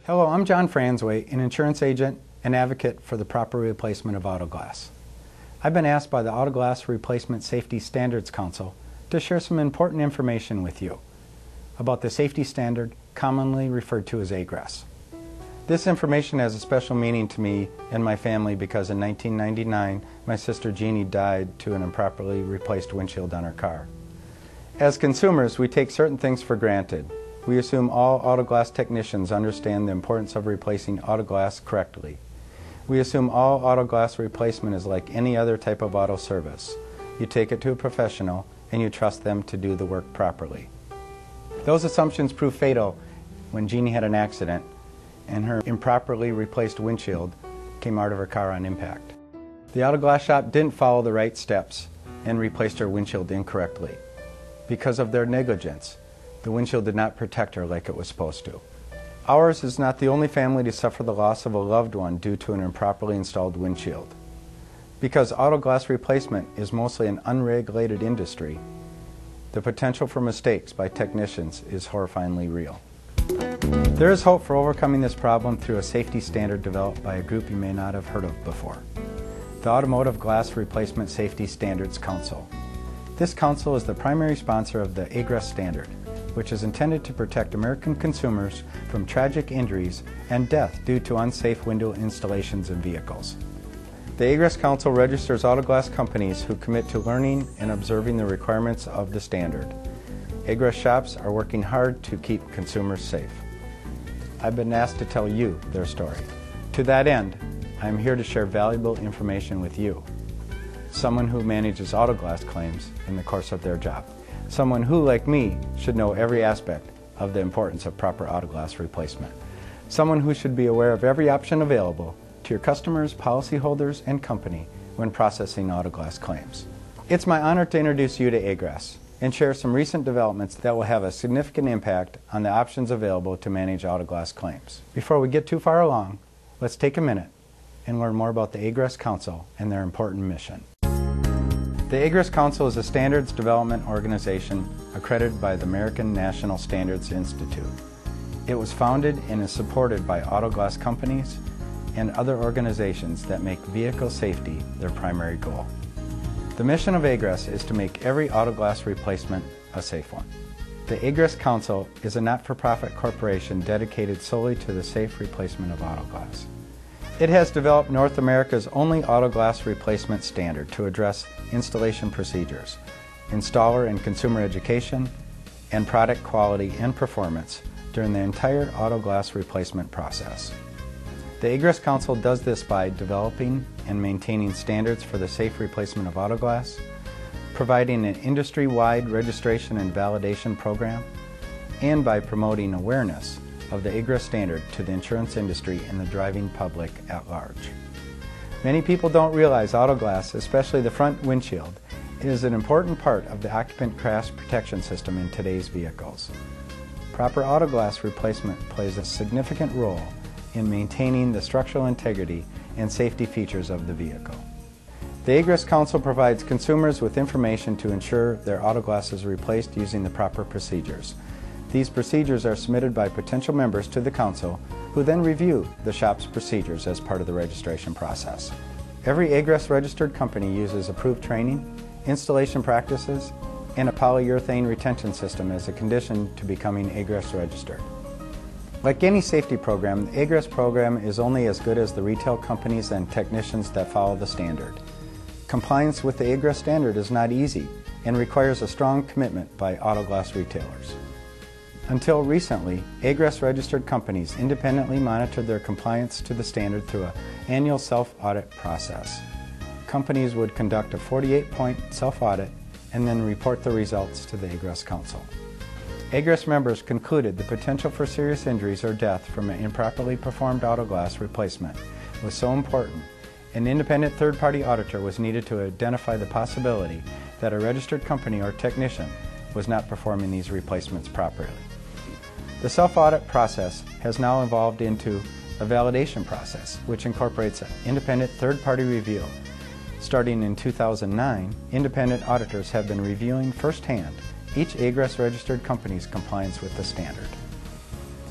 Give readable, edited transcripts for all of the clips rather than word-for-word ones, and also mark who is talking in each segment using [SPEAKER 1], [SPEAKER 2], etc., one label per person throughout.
[SPEAKER 1] Hello, I'm John Fransway, an insurance agent and advocate for the proper replacement of auto glass. I've been asked by the Auto Glass Replacement Safety Standards Council to share some important information with you about the safety standard commonly referred to as AGRSS. This information has a special meaning to me and my family because in 1999 my sister Jeannie died to an improperly replaced windshield on her car. As consumers, we take certain things for granted. We assume all auto glass technicians understand the importance of replacing auto glass correctly. We assume all auto glass replacement is like any other type of auto service. You take it to a professional and you trust them to do the work properly. Those assumptions proved fatal when Jeannie had an accident and her improperly replaced windshield came out of her car on impact. The auto glass shop didn't follow the right steps and replaced her windshield incorrectly. Because of their negligence, the windshield did not protect her like it was supposed to. Ours is not the only family to suffer the loss of a loved one due to an improperly installed windshield. Because auto glass replacement is mostly an unregulated industry, the potential for mistakes by technicians is horrifyingly real. There is hope for overcoming this problem through a safety standard developed by a group you may not have heard of before, the Automotive Glass Replacement Safety Standards Council. This council is the primary sponsor of the AGRSS standard, which is intended to protect American consumers from tragic injuries and death due to unsafe window installations in vehicles. The AGRSS Council registers auto glass companies who commit to learning and observing the requirements of the standard. AGRSS shops are working hard to keep consumers safe. I've been asked to tell you their story. To that end, I am here to share valuable information with you, someone who manages auto glass claims in the course of their job. Someone who, like me, should know every aspect of the importance of proper auto glass replacement. Someone who should be aware of every option available to your customers, policyholders, and company when processing auto glass claims. It's my honor to introduce you to AGRSS and share some recent developments that will have a significant impact on the options available to manage auto glass claims. Before we get too far along, let's take a minute and learn more about the AGRSS Council and their important mission. The AGRSS Council is a standards development organization accredited by the American National Standards Institute. It was founded and is supported by auto glass companies and other organizations that make vehicle safety their primary goal. The mission of AGRSS is to make every auto glass replacement a safe one. The AGRSS Council is a not-for-profit corporation dedicated solely to the safe replacement of auto glass. It has developed North America's only auto glass replacement standard to address installation procedures, installer and consumer education, and product quality and performance during the entire auto glass replacement process. The AGRSS Council does this by developing and maintaining standards for the safe replacement of auto glass, providing an industry-wide registration and validation program, and by promoting awareness of the AGRSS standard to the insurance industry and the driving public at large. Many people don't realize auto glass, especially the front windshield, is an important part of the occupant crash protection system in today's vehicles. Proper auto glass replacement plays a significant role in maintaining the structural integrity and safety features of the vehicle. The AGRSS Council provides consumers with information to ensure their auto glass is replaced using the proper procedures. These procedures are submitted by potential members to the Council, who then review the shop's procedures as part of the registration process. Every AGRSS registered company uses approved training, installation practices, and a polyurethane retention system as a condition to becoming AGRSS registered. Like any safety program, the AGRSS program is only as good as the retail companies and technicians that follow the standard. Compliance with the AGRSS standard is not easy and requires a strong commitment by auto glass retailers. Until recently, AGRSS registered companies independently monitored their compliance to the standard through an annual self-audit process. Companies would conduct a 48-point self-audit and then report the results to the AGRSS Council. AGRSS members concluded the potential for serious injuries or death from an improperly performed auto glass replacement was so important, an independent third-party auditor was needed to identify the possibility that a registered company or technician was not performing these replacements properly. The self-audit process has now evolved into a validation process, which incorporates an independent third-party review. Starting in 2009, independent auditors have been reviewing firsthand each AGRSS registered company's compliance with the standard.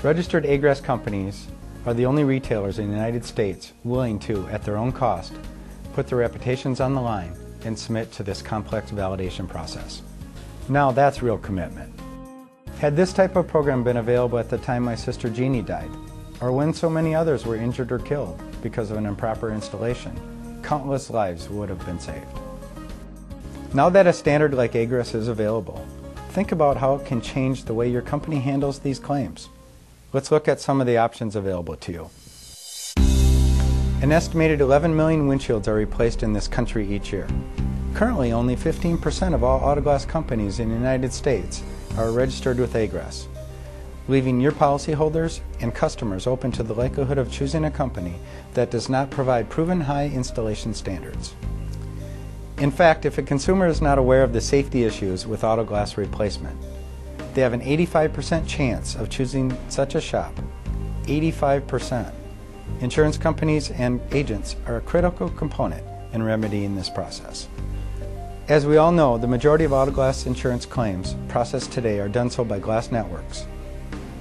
[SPEAKER 1] Registered AGRSS companies are the only retailers in the United States willing to, at their own cost, put their reputations on the line and submit to this complex validation process. Now that's real commitment. Had this type of program been available at the time my sister Jeannie died, or when so many others were injured or killed because of an improper installation, countless lives would have been saved. Now that a standard like AGRSS is available, think about how it can change the way your company handles these claims. Let's look at some of the options available to you. An estimated 11 million windshields are replaced in this country each year. Currently, only 15% of all auto glass companies in the United States are registered with AGRSS, leaving your policyholders and customers open to the likelihood of choosing a company that does not provide proven high installation standards. In fact, if a consumer is not aware of the safety issues with auto glass replacement, they have an 85% chance of choosing such a shop. 85%. Insurance companies and agents are a critical component in remedying this process. As we all know, the majority of auto glass insurance claims processed today are done so by glass networks.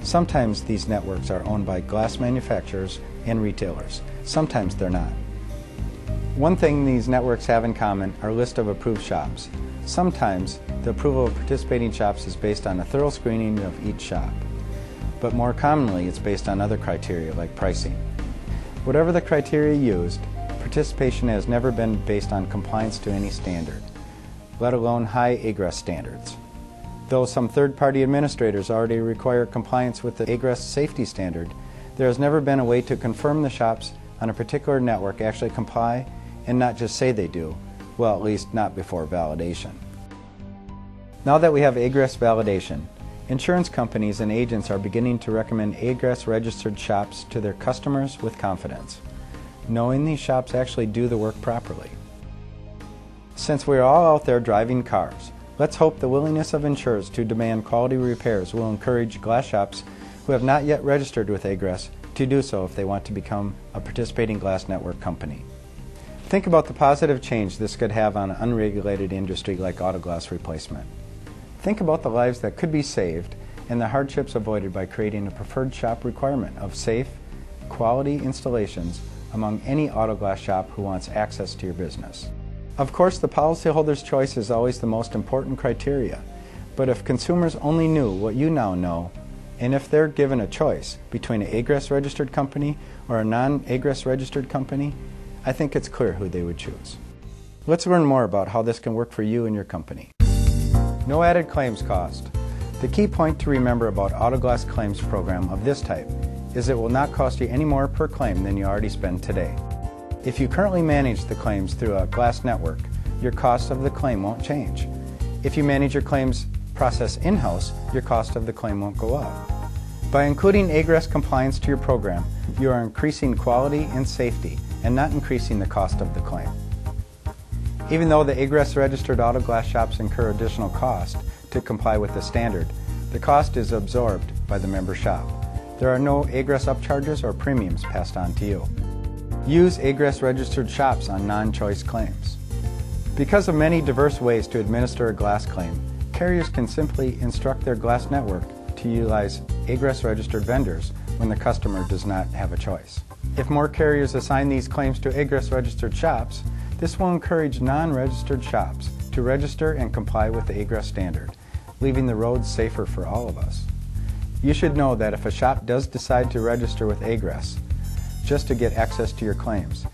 [SPEAKER 1] Sometimes these networks are owned by glass manufacturers and retailers. Sometimes they're not. One thing these networks have in common are a list of approved shops. Sometimes the approval of participating shops is based on a thorough screening of each shop, but more commonly it's based on other criteria like pricing. Whatever the criteria used, participation has never been based on compliance to any standard, let alone high AGRSS standards. Though some third-party administrators already require compliance with the AGRSS safety standard, there has never been a way to confirm the shops on a particular network actually comply and not just say they do, well, at least not before validation. Now that we have AGRSS validation, insurance companies and agents are beginning to recommend AGRSS registered shops to their customers with confidence, knowing these shops actually do the work properly. Since we are all out there driving cars, let's hope the willingness of insurers to demand quality repairs will encourage glass shops who have not yet registered with AGRSS to do so if they want to become a participating glass network company. Think about the positive change this could have on an unregulated industry like auto glass replacement. Think about the lives that could be saved and the hardships avoided by creating a preferred shop requirement of safe, quality installations among any auto glass shop who wants access to your business. Of course, the policyholder's choice is always the most important criteria, but if consumers only knew what you now know, and if they're given a choice between an AGRSS registered company or a non-AGRSS registered company, I think it's clear who they would choose. Let's learn more about how this can work for you and your company. No added claims cost. The key point to remember about auto glass claims program of this type is it will not cost you any more per claim than you already spend today. If you currently manage the claims through a glass network, your cost of the claim won't change. If you manage your claims process in-house, your cost of the claim won't go up. By including AGRSS compliance to your program, you are increasing quality and safety and not increasing the cost of the claim. Even though the AGRSS registered auto glass shops incur additional cost to comply with the standard, the cost is absorbed by the member shop. There are no AGRSS upcharges or premiums passed on to you. Use AGRSS registered shops on non-choice claims. Because of many diverse ways to administer a glass claim, carriers can simply instruct their glass network to utilize AGRSS registered vendors when the customer does not have a choice. If more carriers assign these claims to AGRSS registered shops, this will encourage non-registered shops to register and comply with the AGRSS standard, leaving the roads safer for all of us. You should know that if a shop does decide to register with AGRSS just to get access to your claims,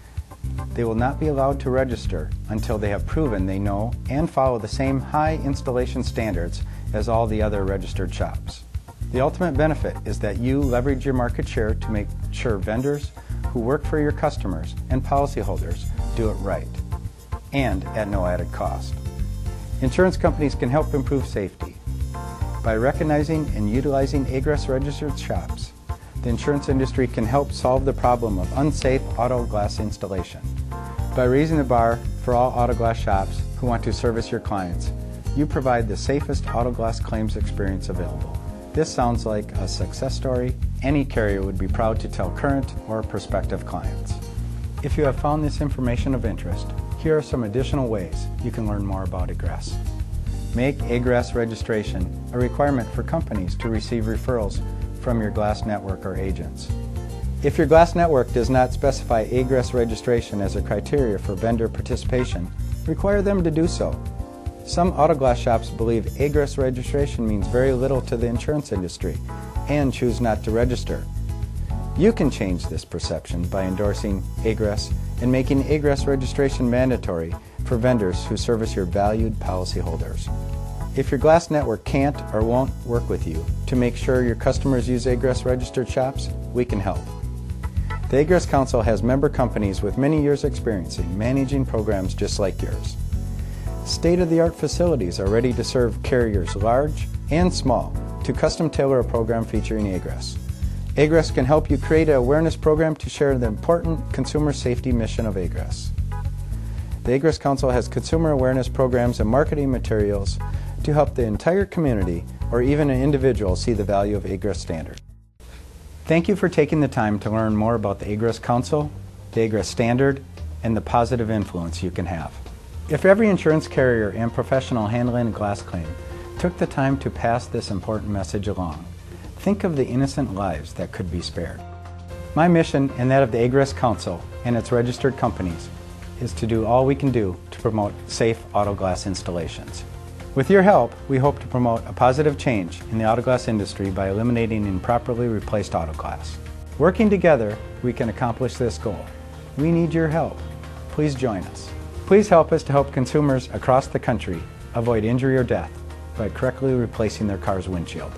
[SPEAKER 1] they will not be allowed to register until they have proven they know and follow the same high installation standards as all the other registered shops. The ultimate benefit is that you leverage your market share to make sure vendors who work for your customers and policyholders do it right, and at no added cost. Insurance companies can help improve safety. By recognizing and utilizing AGRSS registered shops, the insurance industry can help solve the problem of unsafe auto glass installation. By raising the bar for all auto glass shops who want to service your clients, you provide the safest auto glass claims experience available. This sounds like a success story any carrier would be proud to tell current or prospective clients. If you have found this information of interest, here are some additional ways you can learn more about AGRSS. Make AGRSS registration a requirement for companies to receive referrals from your glass network or agents. If your glass network does not specify AGRSS registration as a criteria for vendor participation, require them to do so. Some auto glass shops believe AGRSS registration means very little to the insurance industry and choose not to register. You can change this perception by endorsing AGRSS and making AGRSS registration mandatory for vendors who service your valued policyholders. If your glass network can't or won't work with you to make sure your customers use AGRSS registered shops, we can help. The AGRSS Council has member companies with many years' experience in managing programs just like yours. State-of-the-art facilities are ready to serve carriers large and small to custom tailor a program featuring AGRSS. AGRSS can help you create an awareness program to share the important consumer safety mission of AGRSS. The AGRSS Council has consumer awareness programs and marketing materials to help the entire community or even an individual see the value of AGRSS standard. Thank you for taking the time to learn more about the AGRSS Council, the AGRSS standard, and the positive influence you can have. If every insurance carrier and professional handling a glass claim took the time to pass this important message along, think of the innocent lives that could be spared. My mission and that of the AGRSS Council and its registered companies is to do all we can do to promote safe auto glass installations. With your help, we hope to promote a positive change in the auto glass industry by eliminating improperly replaced auto glass. Working together, we can accomplish this goal. We need your help. Please join us. Please help us to help consumers across the country avoid injury or death by correctly replacing their car's windshield.